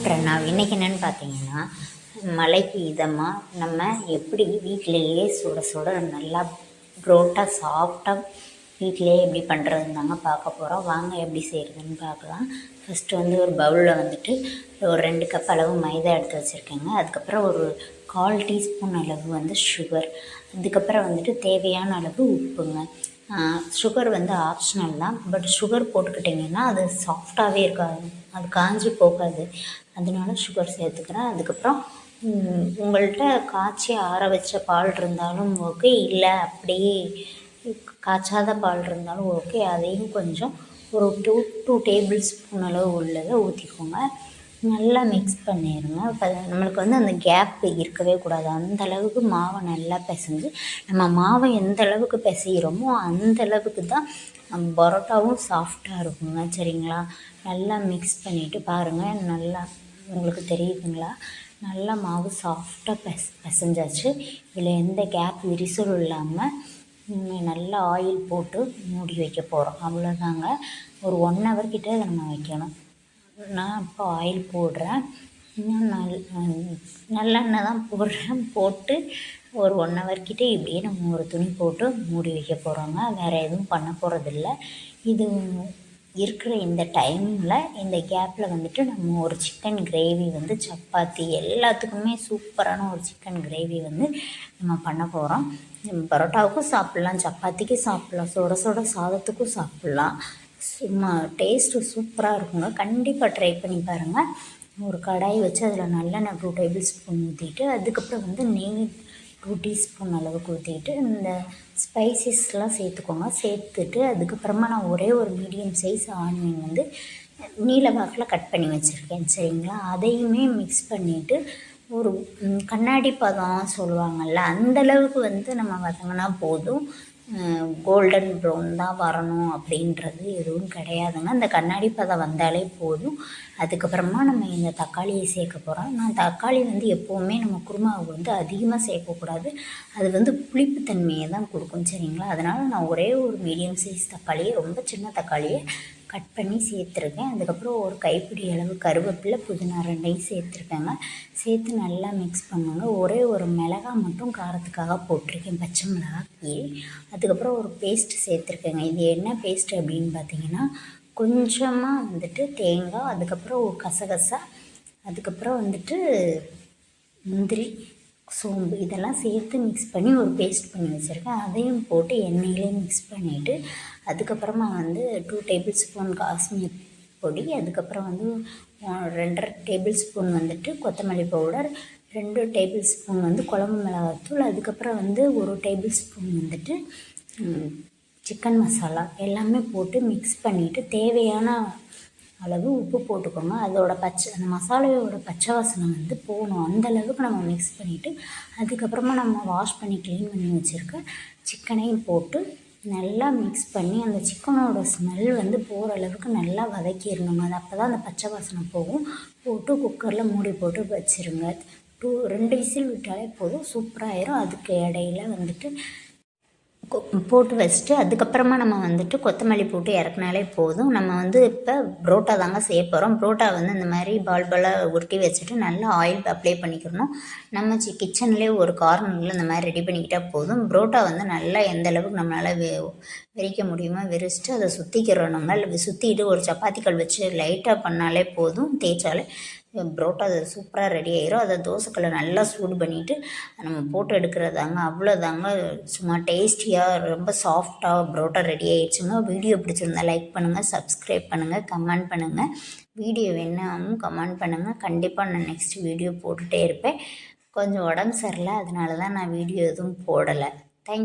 பிரணாவ். இன்றைக்கி என்னென்னு பார்த்தீங்கன்னா, மழைக்கு இதமாக நம்ம எப்படி வீட்டிலேயே சுட சுட நல்லா புரோட்டா சாஃப்டாக வீட்டிலேயே எப்படி பண்ணுறதுன்னு தாங்க பார்க்க போகிறோம். வாங்க எப்படி செய்கிறதுன்னு பார்க்கலாம். ஃபஸ்ட்டு வந்து ஒரு பவுலில் வந்துட்டு ஒரு 2 கப் அளவு மைதா எடுத்து வச்சுருக்கேங்க. அதுக்கப்புறம் ஒரு 1/4 டீஸ்பூன் அளவு வந்து சுகர், அதுக்கப்புறம் வந்துட்டு தேவையான அளவு உப்புங்க. சுகர் வந்து ஆப்ஷனல் தான், பட் சுகர் போட்டுக்கிட்டிங்கன்னா அது சாஃப்டாகவே இருக்காது, அது காஞ்சி போகாது. அதனால சுகர் சேர்த்துக்கிறேன். அதுக்கப்புறம் உங்கள்கிட்ட காய்ச்சி ஆற வச்ச பால் இருந்தாலும் ஓகே, இல்லை அப்படியே காய்ச்சாத பால் இருந்தாலும் ஓகே, அதையும் கொஞ்சம் ஒரு 2 டேபிள் ஸ்பூன் அளவு உள்ளதை ஊற்றிக்கோங்க. நல்லா மிக்ஸ் பண்ணிடுங்க. இப்போ நம்மளுக்கு வந்து அந்த கேப் இருக்கவே கூடாது. அந்தளவுக்கு மாவை நல்லா பிசைஞ்சு, நம்ம மாவை எந்த அளவுக்கு பிசைகிறோமோ அந்தளவுக்கு தான் பரோட்டாவும் சாஃப்டாக இருக்குங்க. சரிங்களா? நல்லா மிக்ஸ் பண்ணிவிட்டு பாருங்கள், நல்லா உங்களுக்கு தெரியுதுங்களா? நல்லா மாவு சாஃப்டாக பிசைஞ்சாச்சு. இதில் எந்த கேப் விரிசலும் இல்லாமல் நல்லா ஆயில் போட்டு மூடி வைக்க போகிறோம். அவ்வளோதாங்க. ஒரு 1 ஹவர் கிட்ட இதை நம்ம வைக்கணும். நான் இப்போ ஆயில் போடுறேன். இன்னும் நல்லெண்ணெய் தான் போடுறேன். போட்டு ஒரு 1 ஹவர் கிட்டே இப்படியே நம்ம ஒரு துணி போட்டு மூடி வைக்க போகிறோங்க. வேறு எதுவும் பண்ண போகிறதில்ல. இது இருக்கிற இந்த டைமில், இந்த கேப்பில் வந்துட்டு நம்ம ஒரு சிக்கன் கிரேவி வந்து சப்பாத்தி எல்லாத்துக்குமே சூப்பரான ஒரு சிக்கன் கிரேவி வந்து நம்ம பண்ண போகிறோம். பரோட்டாவுக்கும் சாப்பிட்லாம், சப்பாத்திக்கும் சாப்பிட்லாம், சுட சுட சாதத்துக்கும் சாப்பிட்லாம். சும்மா டேஸ்ட்டு சூப்பராக இருக்குங்க. கண்டிப்பாக ட்ரை பண்ணி பாருங்கள். ஒரு கடாய் வச்சு அதில் நல்லெண்ணெய் 2 டேபிள் ஸ்பூன் ஊற்றிட்டு, அதுக்கப்புறம் வந்து நெய் 2 டீஸ்பூன் அளவுக்கு ஊற்றிட்டு இந்த ஸ்பைசஸ்லாம் சேர்த்துக்கோங்க. சேர்த்துட்டு அதுக்கப்புறமா நான் ஒரே ஒரு மீடியம் சைஸ் ஆனியன் வந்து நீல வாக்கில் கட் பண்ணி வச்சுருக்கேன். சரிங்களா? அதையுமே மிக்ஸ் பண்ணிவிட்டு ஒரு கண்ணாடி பதம் சொல்லுவாங்கள்ல, அந்தளவுக்கு வந்து நம்ம வதங்கினா போதும். கோல்டன் ப்ரௌன் தான் வரணும் அப்படின்றது எதுவும் கிடையாதுங்க. அந்த கண்ணாடி பதம் வந்தாலே போதும். அதுக்கப்புறமா நம்ம இந்த தக்காளியை சேர்க்க போகிறோம். நான் தக்காளி வந்து எப்போவுமே நம்ம குருமாவுக்கு வந்து அதிகமாக சேர்க்கக்கூடாது, அது வந்து புளிப்புத்தன்மையை தான் கொடுக்கும். சரிங்களா? அதனால் நான் ஒரே ஒரு மீடியம் சைஸ் தக்காளியை, ரொம்ப சின்ன தக்காளியை கட் பண்ணி சேர்த்துருக்கேன். அதுக்கப்புறம் ஒரு கைப்பிடி அளவு கருவேப்பிலை, புதினா 2ஐயும் சேர்த்துருக்கேங்க. சேர்த்து நல்லா மிக்ஸ் பண்ணுங்க. ஒரே ஒரு மிளகாய் மட்டும் காரத்துக்காக போட்டிருக்கேன், பச்சை மிளகாய். அதுக்கப்புறம் ஒரு பேஸ்ட் சேர்த்துருக்கேங்க. இது என்ன பேஸ்ட்டு அப்படின்னு பார்த்தீங்கன்னா, கொஞ்சமாக வந்துட்டு தேங்காய், அதுக்கப்புறம் ஒரு கசகசா, அதுக்கப்புறம் வந்துட்டு முந்திரி, சோம்பு இதெல்லாம் சேர்த்து மிக்ஸ் பண்ணி ஒரு பேஸ்ட் பண்ணி வச்சுருக்கேன். அதையும் போட்டு எண்ணெயிலே மிக்ஸ் பண்ணிவிட்டு, அதுக்கப்புறமா வந்து 2 டேபிள் ஸ்பூன் காஷ்மீர் பொடி, அதுக்கப்புறம் வந்து 2.5 டேபிள் ஸ்பூன் வந்துட்டு கொத்தமல்லி பவுடர், 2 டேபிள் ஸ்பூன் வந்து குழம்பு மிளகாத்தூள், அதுக்கப்புறம் வந்து 1 டேபிள் ஸ்பூன் வந்துட்டு சிக்கன் மசாலா எல்லாமே போட்டு மிக்ஸ் பண்ணிவிட்டு தேவையான அளவு உப்பு போட்டுக்கோங்க. அந்த மசாலாவோட பச்சை வாசனை வந்து போகணும். அந்தளவுக்கு நம்ம மிக்ஸ் பண்ணிவிட்டு, அதுக்கப்புறமா நம்ம வாஷ் பண்ணி க்ளீன் பண்ணி வச்சுருக்க சிக்கனையும் போட்டு நல்லா மிக்ஸ் பண்ணி அந்த சிக்கனோட ஸ்மெல் வந்து போகிற அளவுக்கு நல்லா வதக்கிடணுங்க. அது அப்போ தான் அந்த பச்சை வாசனை போகும். போட்டு குக்கரில் மூடி போட்டு வச்சுருங்க. 2 விசில் விட்டாலே போதும், சூப்பராகிடும். அதுக்கு இடையில வந்துட்டு போட்டு வச்சுட்டு, அதுக்கப்புறமா நம்ம வந்துட்டு கொத்தமல்லி போட்டு இறக்குனாலே போதும். நம்ம வந்து இப்போ புரோட்டா தாங்க செய்ய போகிறோம். புரோட்டா வந்து இந்த மாதிரி பாலாக உருட்டி வச்சுட்டு நல்லா ஆயில் அப்ளை பண்ணிக்கிறணும். நம்ம கிச்சன்லேயே ஒரு கார்னரில் இந்த மாதிரி ரெடி பண்ணிக்கிட்டால் போதும். புரோட்டா வந்து நல்லா எந்த அளவுக்கு நம்மளால் விரிக்க முடியுமோ விரிச்சிட்டு அதை சுற்றிக்கிறோம். நம்ம சுற்றிட்டு ஒரு சப்பாத்தி கல் வச்சு லைட்டாக பண்ணாலே போதும், தேய்ச்சாலே புரோட்டா அது சூப்பராக ரெடி ஆகிரும். அதை தோசைக்கல்லை நல்லா சூடு பண்ணிவிட்டு நம்ம போட்டு எடுக்கிறதாங்க. அவ்வளோதாங்க. சும்மா டேஸ்டியாக ரொம்ப சாஃப்டாக புரோட்டா ரெடி ஆகிடுச்சுங்க. வீடியோ பிடிச்சிருந்தா லைக் பண்ணுங்கள், சப்ஸ்கிரைப் பண்ணுங்கள், கமெண்ட் பண்ணுங்கள். வீடியோ வேணாலும் கமெண்ட் பண்ணுங்கள். கண்டிப்பாக நான் நெக்ஸ்ட் வீடியோ போட்டுகிட்டே இருப்பேன். கொஞ்சம் உடம்பு சரியில்லை, அதனால தான் நான் வீடியோ எதுவும் போடலை. தேங்க்யூ.